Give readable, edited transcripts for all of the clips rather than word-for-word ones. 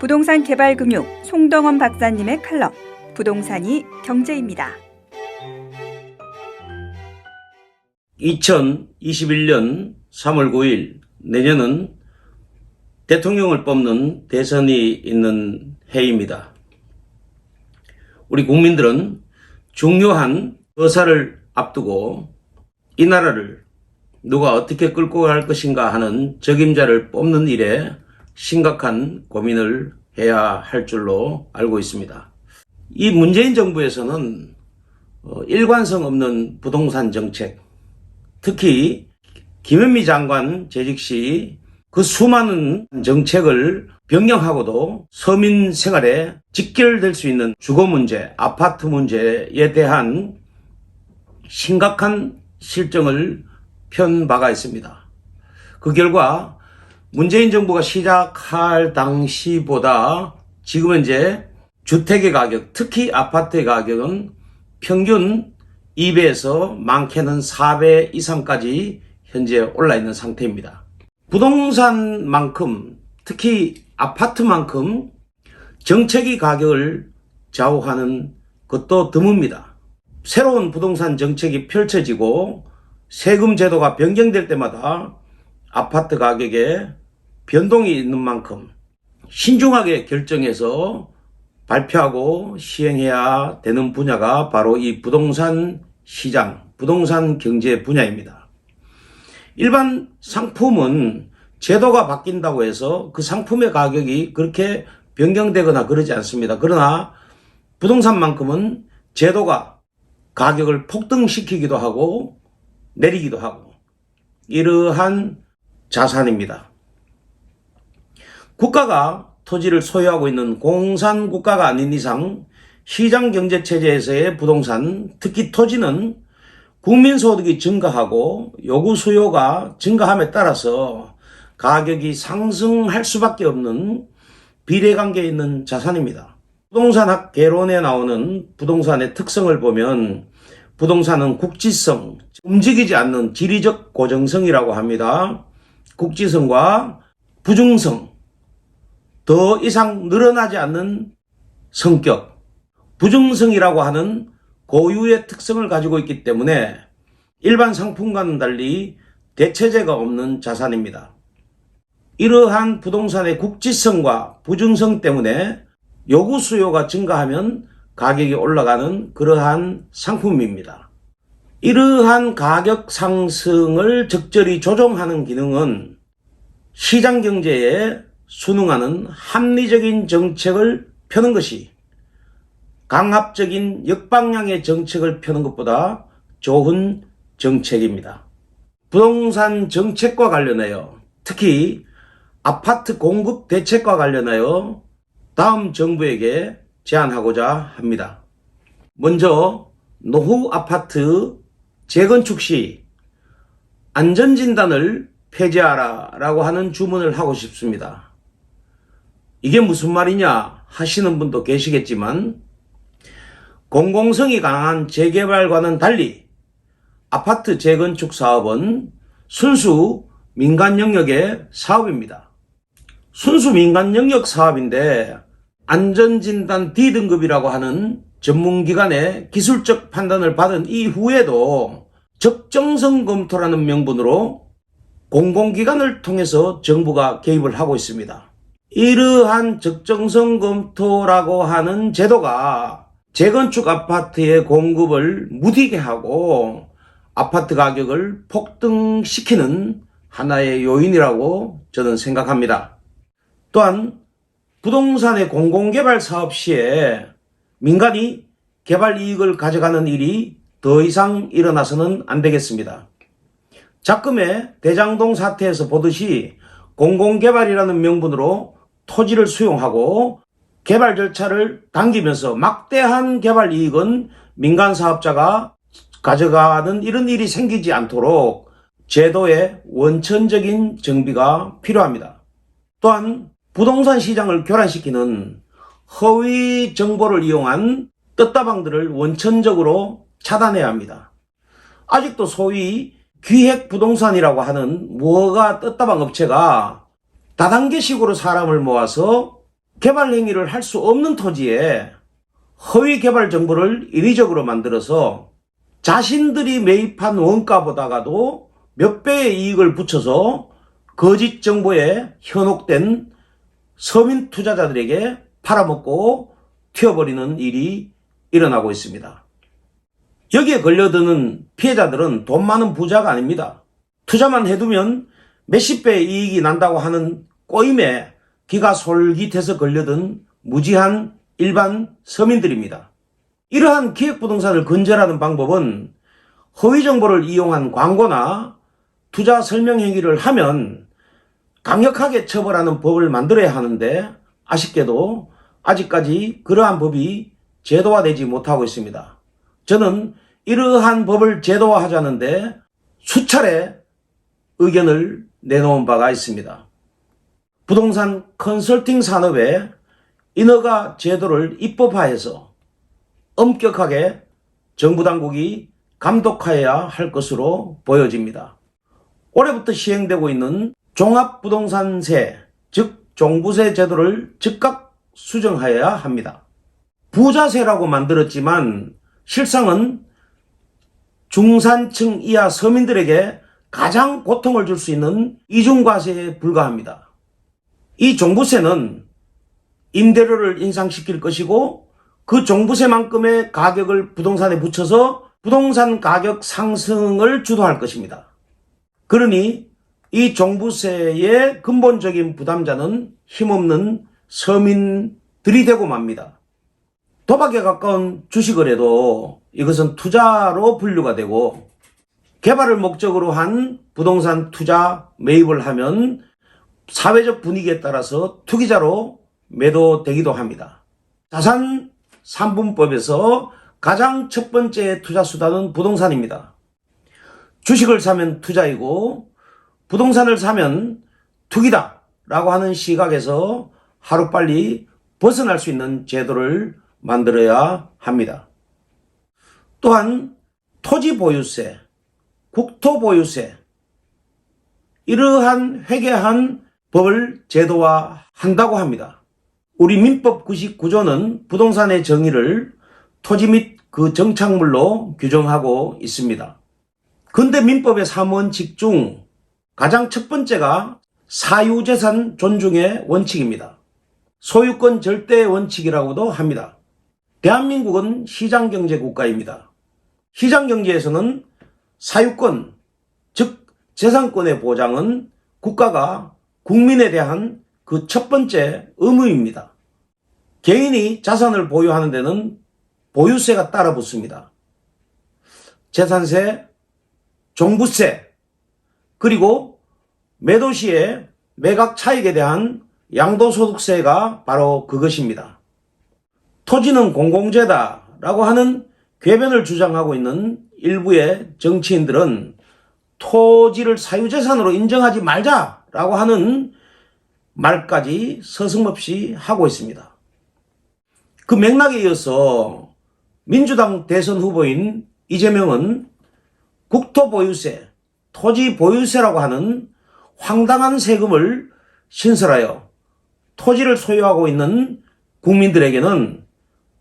부동산 개발 금융 송동원 박사님의 칼럼 부동산이 경제입니다. 2021년 3월 9일 내년은 대통령을 뽑는 대선이 있는 해입니다. 우리 국민들은 중요한 의사를 앞두고 이 나라를 누가 어떻게 끌고 갈 것인가 하는 적임자를 뽑는 일에 심각한 고민을 해야 할 줄로 알고 있습니다. 이 문재인 정부에서는 일관성 없는 부동산 정책, 특히 김현미 장관 재직 시 그 수많은 정책을 변경하고도 서민 생활에 직결될 수 있는 주거 문제, 아파트 문제에 대한 심각한 실정을 편 바가 있습니다. 그 결과 문재인 정부가 시작할 당시보다 지금 현재 주택의 가격, 특히 아파트의 가격은 평균 2배에서 많게는 4배 이상까지 현재 올라 있는 상태입니다. 부동산만큼, 특히 아파트만큼 정책이 가격을 좌우하는 것도 드뭅니다. 새로운 부동산 정책이 펼쳐지고 세금 제도가 변경될 때마다 아파트 가격에 변동이 있는 만큼 신중하게 결정해서 발표하고 시행해야 되는 분야가 바로 이 부동산 시장, 부동산 경제 분야입니다. 일반 상품은 제도가 바뀐다고 해서 그 상품의 가격이 그렇게 변경되거나 그러지 않습니다. 그러나 부동산만큼은 제도가 가격을 폭등시키기도 하고 내리기도 하고 이러한 자산입니다. 국가가 토지를 소유하고 있는 공산국가가 아닌 이상 시장경제체제에서의 부동산, 특히 토지는 국민소득이 증가하고 요구 수요가 증가함에 따라서 가격이 상승할 수밖에 없는 비례관계에 있는 자산입니다. 부동산학 개론에 나오는 부동산의 특성을 보면 부동산은 국지성, 움직이지 않는 지리적 고정성이라고 합니다. 국지성과 부중성, 더 이상 늘어나지 않는 성격, 부중성이라고 하는 고유의 특성을 가지고 있기 때문에 일반 상품과는 달리 대체재가 없는 자산입니다. 이러한 부동산의 국지성과 부중성 때문에 요구 수요가 증가하면 가격이 올라가는 그러한 상품입니다. 이러한 가격 상승을 적절히 조정하는 기능은 시장경제에 순응하는 합리적인 정책을 펴는 것이 강압적인 역방향의 정책을 펴는 것보다 좋은 정책입니다. 부동산 정책과 관련하여 특히 아파트 공급 대책과 관련하여 다음 정부에게 제안하고자 합니다. 먼저 노후 아파트 재건축 시 안전진단을 폐지하라 라고 하는 주문을 하고 싶습니다. 이게 무슨 말이냐 하시는 분도 계시겠지만 공공성이 강한 재개발과는 달리 아파트 재건축 사업은 순수 민간 영역의 사업입니다. 순수 민간 영역 사업인데 안전진단 D등급이라고 하는 전문기관의 기술적 판단을 받은 이후에도 적정성 검토라는 명분으로 공공기관을 통해서 정부가 개입을 하고 있습니다. 이러한 적정성 검토라고 하는 제도가 재건축 아파트의 공급을 무디게 하고 아파트 가격을 폭등시키는 하나의 요인이라고 저는 생각합니다. 또한 부동산의 공공개발 사업 시에 민간이 개발 이익을 가져가는 일이 더 이상 일어나서는 안 되겠습니다. 작금의 대장동 사태에서 보듯이 공공개발이라는 명분으로 토지를 수용하고 개발 절차를 당기면서 막대한 개발 이익은 민간 사업자가 가져가는 이런 일이 생기지 않도록 제도의 원천적인 정비가 필요합니다. 또한 부동산 시장을 교란시키는 허위 정보를 이용한 떴다방들을 원천적으로 차단해야 합니다. 아직도 소위 기획부동산이라고 하는 무허가 떴다방 업체가 다단계식으로 사람을 모아서 개발 행위를 할 수 없는 토지에 허위 개발 정보를 인위적으로 만들어서 자신들이 매입한 원가보다가도 몇 배의 이익을 붙여서 거짓 정보에 현혹된 서민 투자자들에게 팔아먹고 튀어버리는 일이 일어나고 있습니다. 여기에 걸려드는 피해자들은 돈 많은 부자가 아닙니다. 투자만 해두면 몇십 배의 이익이 난다고 하는 꼬임에 기가 솔깃해서 걸려든 무지한 일반 서민들입니다. 이러한 기획부동산을 건설하는 방법은 허위 정보를 이용한 광고나 투자 설명 행위를 하면 강력하게 처벌하는 법을 만들어야 하는데 아쉽게도 아직까지 그러한 법이 제도화되지 못하고 있습니다. 저는 이러한 법을 제도화하자는데 수차례 의견을 내놓은 바가 있습니다. 부동산 컨설팅 산업에 인허가 제도를 입법화해서 엄격하게 정부 당국이 감독하여야 할 것으로 보여집니다. 올해부터 시행되고 있는 종합부동산세, 즉 종부세 제도를 즉각 수정하여야 합니다. 부자세라고 만들었지만 실상은 중산층 이하 서민들에게 가장 고통을 줄 수 있는 이중과세에 불과합니다. 이 종부세는 임대료를 인상시킬 것이고 그 종부세만큼의 가격을 부동산에 붙여서 부동산 가격 상승을 주도할 것입니다. 그러니 이 종부세의 근본적인 부담자는 힘없는 서민들이 되고 맙니다. 도박에 가까운 주식을 해도 이것은 투자로 분류가 되고 개발을 목적으로 한 부동산 투자 매입을 하면 사회적 분위기에 따라서 투기자로 매도되기도 합니다. 자산 3분법에서 가장 첫 번째 투자 수단은 부동산입니다. 주식을 사면 투자이고 부동산을 사면 투기다 라고 하는 시각에서 하루빨리 벗어날 수 있는 제도를 만들어야 합니다. 또한 토지 보유세, 국토 보유세 이러한 회개한 법을 제도화한다고 합니다. 우리 민법 99조는 부동산의 정의를 토지 및 그 정착물로 규정하고 있습니다. 근대 민법의 3원칙 중 가장 첫 번째가 사유재산 존중의 원칙입니다. 소유권 절대 원칙이라고도 합니다. 대한민국은 시장경제 국가입니다. 시장경제에서는 사유권, 즉 재산권의 보장은 국가가 국민에 대한 그 첫 번째 의무입니다. 개인이 자산을 보유하는 데는 보유세가 따라 붙습니다. 재산세, 종부세, 그리고 매도 시에 매각 차익에 대한 양도소득세가 바로 그것입니다. 토지는 공공재다라고 하는 궤변을 주장하고 있는 일부의 정치인들은 토지를 사유재산으로 인정하지 말자라고 하는 말까지 서슴없이 하고 있습니다. 그 맥락에 이어서 민주당 대선 후보인 이재명은 국토보유세, 토지보유세라고 하는 황당한 세금을 신설하여 토지를 소유하고 있는 국민들에게는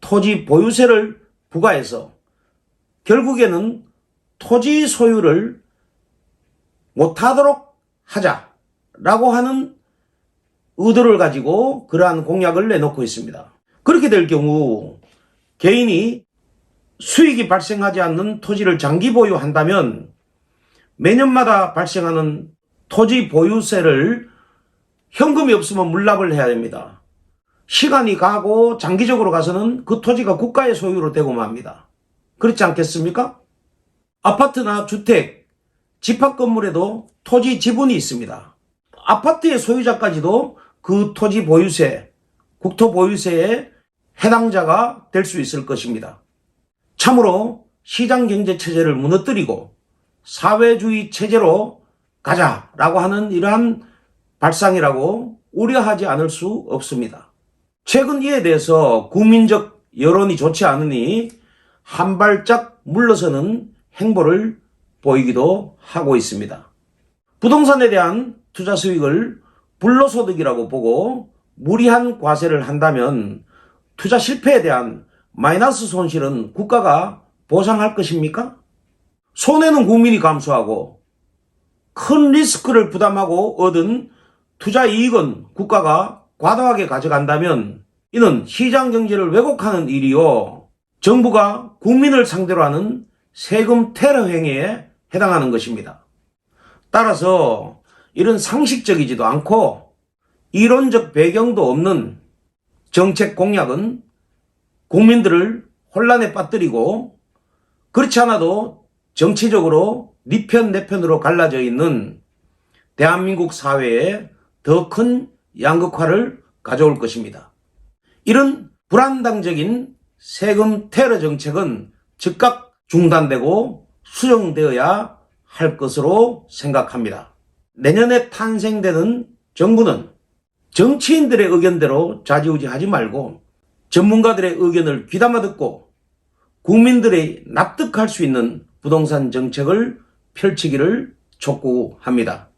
토지 보유세를 부과해서 결국에는 토지 소유를 못하도록 하자라고 하는 의도를 가지고 그러한 공약을 내놓고 있습니다. 그렇게 될 경우 개인이 수익이 발생하지 않는 토지를 장기 보유한다면 매년마다 발생하는 토지 보유세를 현금이 없으면 물납을 해야 됩니다. 시간이 가고 장기적으로 가서는 그 토지가 국가의 소유로 되고 맙니다. 그렇지 않겠습니까? 아파트나 주택, 집합건물에도 토지 지분이 있습니다. 아파트의 소유자까지도 그 토지 보유세, 국토 보유세에 해당자가 될 수 있을 것입니다. 참으로 시장경제체제를 무너뜨리고 사회주의 체제로 가자라고 하는 이러한 발상이라고 우려하지 않을 수 없습니다. 최근 이에 대해서 국민적 여론이 좋지 않으니 한 발짝 물러서는 행보를 보이기도 하고 있습니다. 부동산에 대한 투자 수익을 불로소득이라고 보고 무리한 과세를 한다면 투자 실패에 대한 마이너스 손실은 국가가 보상할 것입니까? 손해는 국민이 감수하고 큰 리스크를 부담하고 얻은 투자 이익은 국가가 과다하게 가져간다면 이는 시장 경제를 왜곡하는 일이요, 정부가 국민을 상대로 하는 세금 테러 행위에 해당하는 것입니다. 따라서 이런 상식적이지도 않고 이론적 배경도 없는 정책 공약은 국민들을 혼란에 빠뜨리고, 그렇지 않아도 정치적으로 네 편 내 편으로 갈라져 있는 대한민국 사회에 더 큰 양극화를 가져올 것입니다. 이런 불안당적인 세금 테러 정책은 즉각 중단되고 수정되어야 할 것으로 생각합니다. 내년에 탄생되는 정부는 정치인들의 의견대로 좌지우지하지 말고 전문가들의 의견을 귀담아 듣고 국민들이 납득할 수 있는 부동산 정책을 펼치기를 촉구합니다.